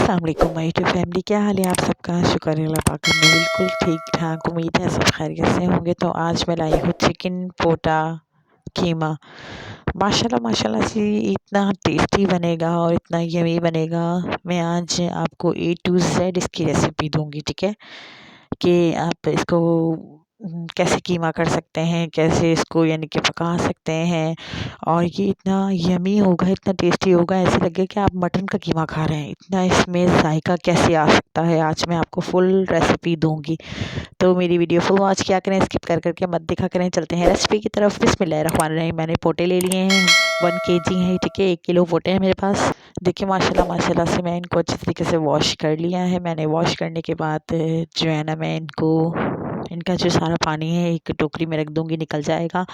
अस्सलाम वालेकुम my YouTube family, क्या हाल है आप सबका। शुक्र है अल्लाह पाक में बिल्कुल ठीक ठाक। उम्मीद है सब खैरियत से होंगे। तो आज मैं लाई हूँ चिकन पोटा कीमा। माशाल्लाह माशाल्लाह से इतना टेस्टी बनेगा और इतना यमी बनेगा। मैं आज आपको A to Z इसकी रेसिपी दूंगी, ठीक है, कि आप इसको कैसे कीमा कर सकते हैं, कैसे इसको यानी कि पका सकते हैं। और ये इतना यमी होगा, इतना टेस्टी होगा, ऐसे लगे कि आप मटन का कीमा खा रहे हैं। इतना इसमें जायका कैसे आ सकता है, आज मैं आपको फुल रेसिपी दूंगी। तो मेरी वीडियो फुल वॉच किया करें, स्किप कर करके मत देखा करें। चलते हैं रेसिपी की तरफ। बिस्मिल्लाहिर्रहमानिर्रहीम। मैंने पोटे ले लिए हैं, 1 kg है, ठीक है, 1 किलो पोटे हैं मेरे पास। देखिए माशाल्लाह माशाल्लाह से मैं इनको अच्छी तरीके से वॉश कर लिया है। मैंने वॉश करने के बाद जो है ना, मैं इनका जो सारा पानी है एक टोकरी में रख दूंगी, निकल जाएगा।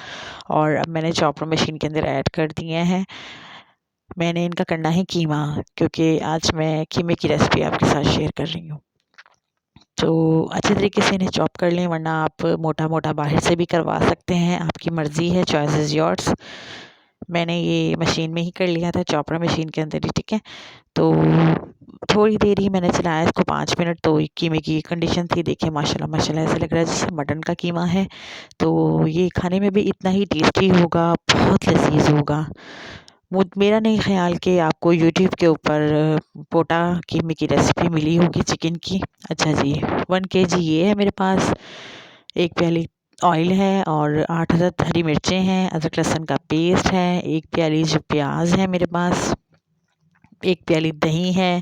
और अब मैंने चॉपर मशीन के अंदर ऐड कर दिए हैं। मैंने इनका करना है कीमा, क्योंकि आज मैं कीमे की रेसिपी आपके साथ शेयर कर रही हूँ। तो अच्छे तरीके से इन्हें चॉप कर लें, वरना आप मोटा मोटा बाहर से भी करवा सकते हैं, आपकी मर्ज़ी है, चॉइस इज़ योर्स। मैंने ये मशीन में ही कर लिया था, चॉपर मशीन के अंदर ही, ठीक है। तो थोड़ी देर ही मैंने चलाया इसको, 5 मिनट। तो कीमे की कंडीशन थी, देखिए माशाल्लाह माशाल्लाह ऐसा लग रहा है जैसे मटन का कीमा है। तो ये खाने में भी इतना ही टेस्टी होगा, बहुत लजीज होगा। मेरा नहीं ख्याल कि आपको यूट्यूब के ऊपर पोटा कीमे की रेसिपी मिली होगी चिकन की। अच्छा जी, 1 kg ये है मेरे पास। 1 प्याली ऑयल है और 8 हरी मिर्चें हैं, अदरक लहसुन का पेस्ट है, 1 प्याली जो प्याज है मेरे पास, 1 प्याली दही है,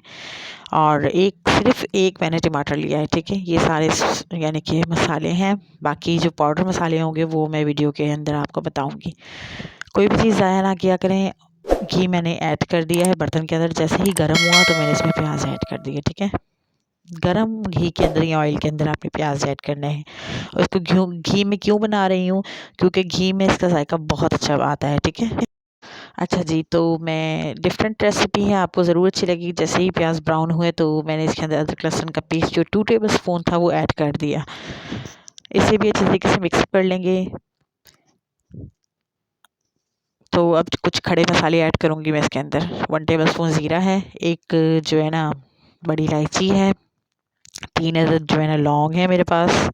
और सिर्फ एक मैंने टमाटर लिया है, ठीक है। ये सारे यानी कि मसाले हैं। बाकी जो पाउडर मसाले होंगे वो मैं वीडियो के अंदर आपको बताऊंगी। कोई भी चीज़ ज़ाया ना किया करें। घी मैंने ऐड कर दिया है बर्तन के अंदर, जैसे ही गर्म हुआ तो मैंने इसमें प्याज ऐड कर दिया, ठीक है। गरम घी के अंदर या ऑयल के अंदर आपने प्याज ऐड करना है। और इसको घी में क्यों बना रही हूँ, क्योंकि घी में इसका जायका बहुत अच्छा आता है, ठीक है। अच्छा जी, तो मैं डिफरेंट रेसिपी है, आपको ज़रूर अच्छी लगी। जैसे ही प्याज ब्राउन हुए तो मैंने इसके अंदर अदरक लहसुन का पेस्ट जो 2 टेबल स्पून था वो ऐड कर दिया। इसे भी अच्छी तरीके से मिक्स कर लेंगे। तो अब कुछ खड़े मसाले ऐड करूँगी मैं इसके अंदर। 1 टेबल स्पून ज़ीरा है, एक जो है ना बड़ी इलायची है, 3 अदद जो है ना लौंग है मेरे पास,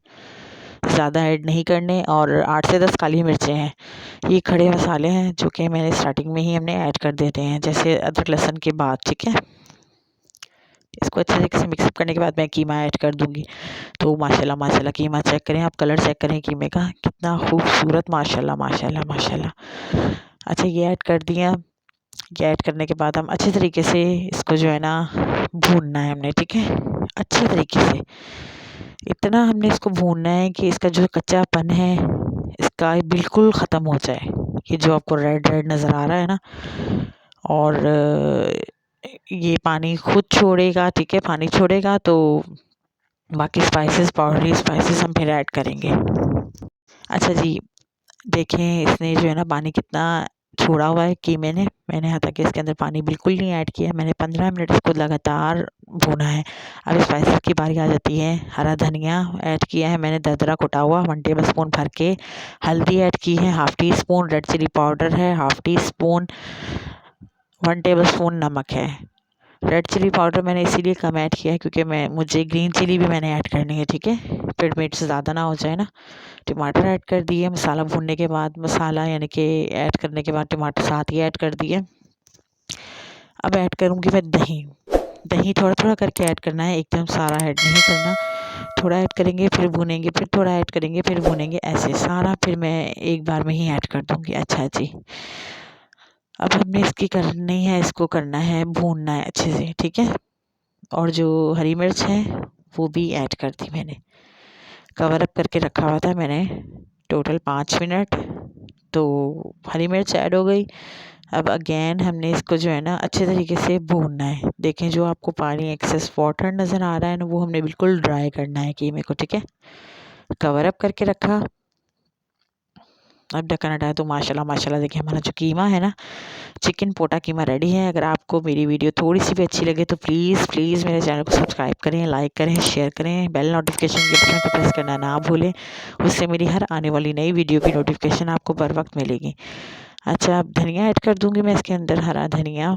ज़्यादा ऐड नहीं करने, और 8 से 10 काली मिर्चें हैं। ये खड़े मसाले हैं जो कि मैंने स्टार्टिंग में ही हमने ऐड कर देते हैं, जैसे अदरक लहसुन के बाद, ठीक है। इसको अच्छे तरीके से मिक्सअप करने के बाद मैं कीमा ऐड कर दूंगी। तो माशाल्लाह माशाल्लाह कीमा चेक करें आप, कलर चेक करें कीमे का, कितना खूबसूरत, माशाल्लाह माशाल्लाह माशाल्लाह। अच्छा, ये ऐड कर दिया। ये ऐड करने के बाद हम अच्छे तरीके से इसको जो है ना भूनना है हमने, ठीक है, अच्छे तरीके से। इतना हमने इसको भूनना है कि इसका जो कच्चापन है इसका बिल्कुल ख़त्म हो जाए। ये जो आपको रेड रेड नज़र आ रहा है ना, और ये पानी खुद छोड़ेगा, ठीक है, पानी छोड़ेगा तो बाकी स्पाइसेस, पाउडरी स्पाइसेस हम फिर ऐड करेंगे। अच्छा जी, देखें इसने जो है ना पानी कितना छोड़ा हुआ है कीमे ने। मैंने यहाँ तक इसके अंदर पानी बिल्कुल नहीं ऐड किया। मैंने 15 मिनट इसको लगातार भूना है। अब स्पाइसेस की बारी आ जाती है। हरा धनिया ऐड किया है मैंने, दरदरा कुटा हुआ, 1 टेबल स्पून भर के। हल्दी ऐड की है, ½ teaspoon. Red chilli powder है, ½ टी स्पून। 1 टेबल स्पून नमक है। रेड चिली पाउडर मैंने इसीलिए कम ऐड किया है क्योंकि मुझे ग्रीन चिली भी मैंने ऐड करनी है, ठीक है, फिर मिर्च ज़्यादा ना हो जाए ना। टमाटर ऐड कर दिए मसाला भूनने के बाद, मसाला यानी कि ऐड करने के बाद टमाटर साथ ही ऐड कर दिए। अब ऐड करूँगी मैं दही। दही थोड़ा थोड़ा करके ऐड करना है, एकदम सारा ऐड नहीं करना। थोड़ा ऐड करेंगे फिर भूनेंगे, फिर थोड़ा ऐड करेंगे फिर भूनेंगे, ऐसे सारा फिर मैं एक बार में ही ऐड कर दूँगी। अच्छा जी, अब हमने इसकी करनी है, इसको करना है, भूनना है अच्छे से, ठीक है। और जो हरी मिर्च है वो भी ऐड कर दी मैंने। कवर अप करके रखा हुआ था मैंने टोटल 5 मिनट। तो हरी मिर्च ऐड हो गई। अब अगेन हमने इसको जो है ना अच्छे तरीके से भूनना है। देखें जो आपको पानी एक्सेस वाटर नज़र आ रहा है ना, वो हमने बिल्कुल ड्राई करना है कीमे को, ठीक है। कवर अप करके रखा। अब ढक्कन हटाया तो माशाल्लाह माशाल्लाह देखिए हमारा जो कीमा है ना, चिकन पोटा कीमा रेडी है। अगर आपको मेरी वीडियो थोड़ी सी भी अच्छी लगे तो प्लीज़ प्लीज़ मेरे चैनल को सब्सक्राइब करें, लाइक करें, शेयर करें, बेल नोटिफिकेशन के बटन को प्रेस करना ना भूलें। उससे मेरी हर आने वाली नई वीडियो की नोटिफिकेशन आपको बर वक्त मिलेगी। अच्छा, अब धनिया ऐड कर दूँगी मैं इसके अंदर, हरा धनिया।